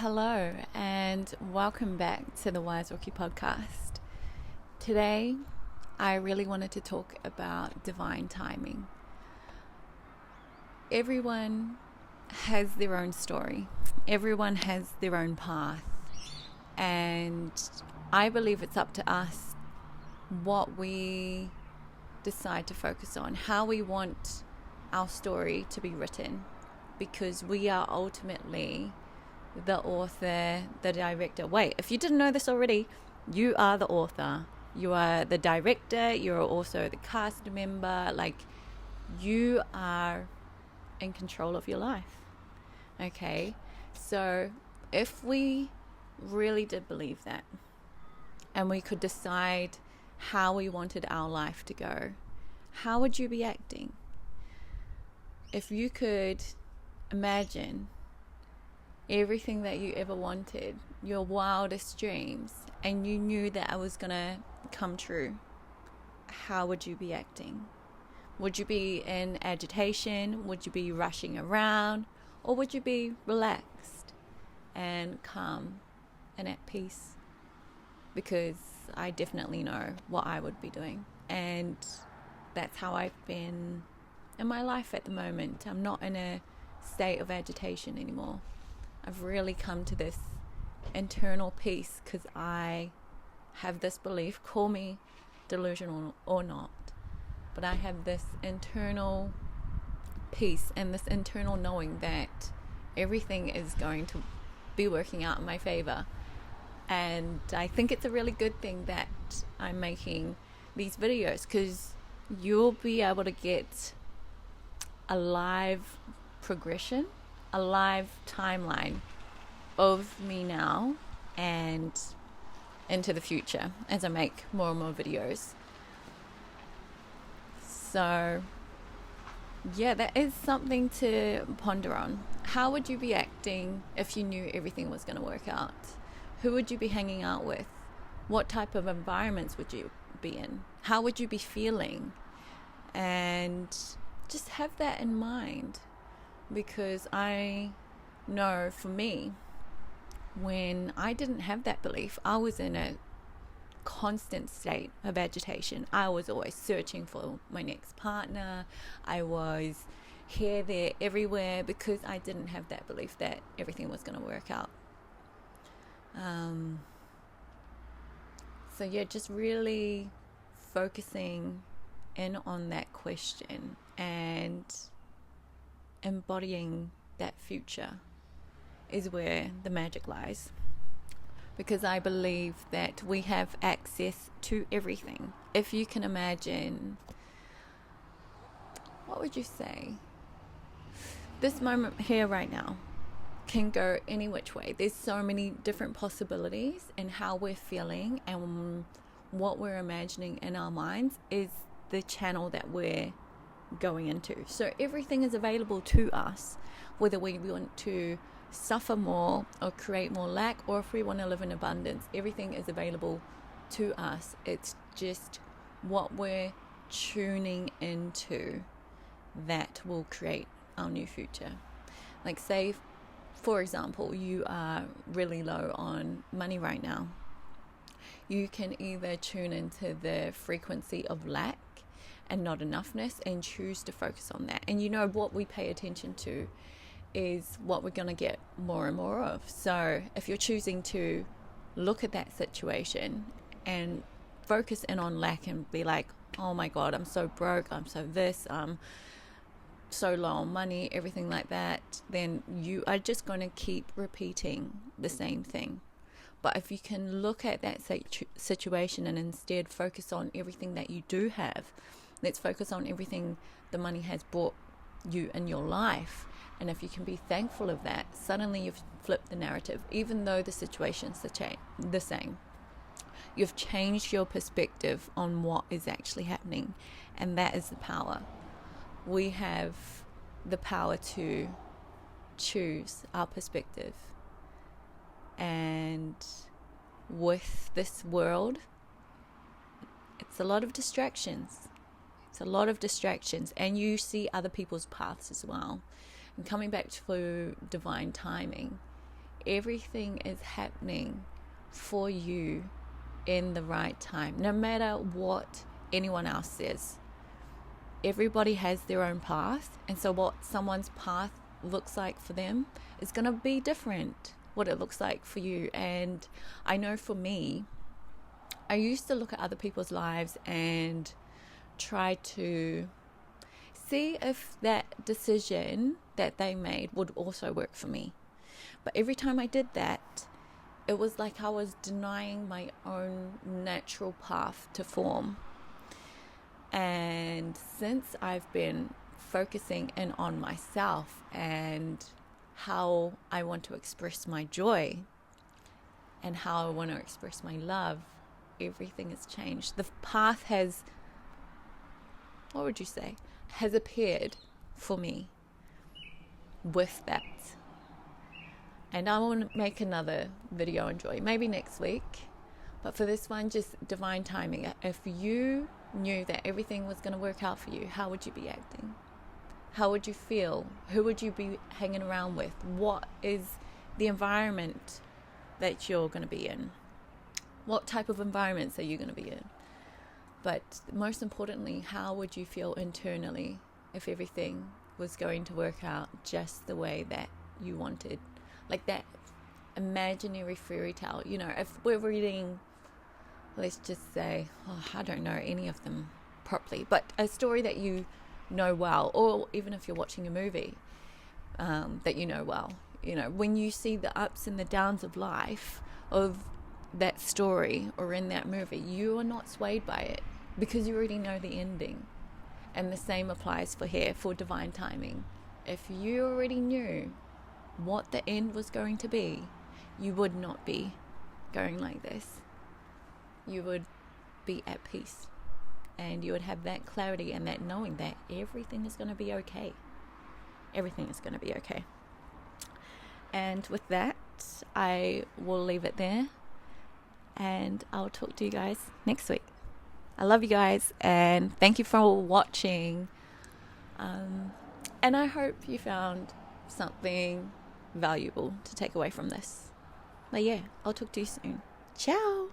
Hello, and welcome back to the Wise Rookie podcast. Today, I really wanted to talk about divine timing. Everyone has their own story, everyone has their own path, and I believe it's up to us what we decide to focus on, how we want our story to be written, because we are ultimately the author, the director. Wait, if you didn't know this already, you are the author, you are the director, you're also the cast member. Like, you are in control of your life. Okay, so if we really did believe that, and we could decide how we wanted our life to go, how would you be acting? If you could imagine everything that you ever wanted, your wildest dreams, and you knew that it was gonna come true, how would you be acting? Would you be in agitation? Would you be rushing around? Or would you be relaxed and calm and at peace? Because I definitely know what I would be doing, and that's how I've been in my life at the moment. I'm not in a state of agitation anymore. I've really come to this internal peace because I have this belief, call me delusional or not, but I have this internal peace and this internal knowing that everything is going to be working out in my favor. And I think it's a really good thing that I'm making these videos, because you'll be able to get a live progression, a live timeline of me now and into the future as I make more and more videos. So yeah, that is something to ponder on. How would you be acting if you knew everything was going to work out? Who would you be hanging out with? What type of environments would you be in? How would you be feeling? And just have that in mind, because I know for me, when I didn't have that belief, I was in a constant state of agitation. I was always searching for my next partner. I was here, there, everywhere, because I didn't have that belief that everything was going to work out. So yeah, just really focusing in on that question and embodying that future is where the magic lies, because I believe that we have access to everything. If you can imagine, what would you say, this moment here right now can go any which way. There's so many different possibilities, and how we're feeling and what we're imagining in our minds is the channel that we're going into. So everything is available to us, whether we want to suffer more or create more lack, or if we want to live in abundance. Everything is available to us. It's just what we're tuning into that will create our new future. Like, say for example, you are really low on money right now. You can either tune into the frequency of lack and not enoughness and choose to focus on that. And you know, what we pay attention to is what we're going to get more and more of. So if you're choosing to look at that situation and focus in on lack and be like, oh my God, I'm so broke, I'm so this, so low on money, everything like that, then you are just going to keep repeating the same thing. But if you can look at that situation and instead focus on everything that you do have, let's focus on everything the money has brought you in your life. And if you can be thankful of that, suddenly you've flipped the narrative. Even though the situation's the same, you've changed your perspective on what is actually happening. And that is the power. We have the power to choose our perspective. And with this world, it's a lot of distractions. And you see other people's paths as well. And coming back to divine timing, everything is happening for you in the right time, no matter what anyone else says. Everybody has their own path, and so what someone's path looks like for them is going to be different what it looks like for you. And I know for me, I used to look at other people's lives and try to see if that decision that they made would also work for me. But every time I did that, it was like I was denying my own natural path to form. And since I've been focusing in on myself and how I want to express my joy and how I want to express my love, everything has changed. The path has, what would you say, has appeared for me with that. And I want to make another video on joy, maybe next week. But for this one, just divine timing. If you knew that everything was going to work out for you, how would you be acting? How would you feel? Who would you be hanging around with? What is the environment that you're going to be in? What type of environments are you going to be in? But most importantly, how would you feel internally if everything was going to work out just the way that you wanted? Like that imaginary fairy tale. You know, if we're reading, let's just say, I don't know any of them properly, but a story that you know well, or even if you're watching a movie that you know well, you know, when you see the ups and the downs of life, of that story or in that movie, you are not swayed by it because you already know the ending. And the same applies for here, for divine timing. If you already knew what the end was going to be, you would not be going like this. You would be at peace, and you would have that clarity and that knowing that everything is going to be okay. Everything is going to be okay. And with that, I will leave it there, and I'll talk to you guys next week. I love you guys, and thank you for watching. And I hope you found something valuable to take away from this. But yeah, I'll talk to you soon. Ciao.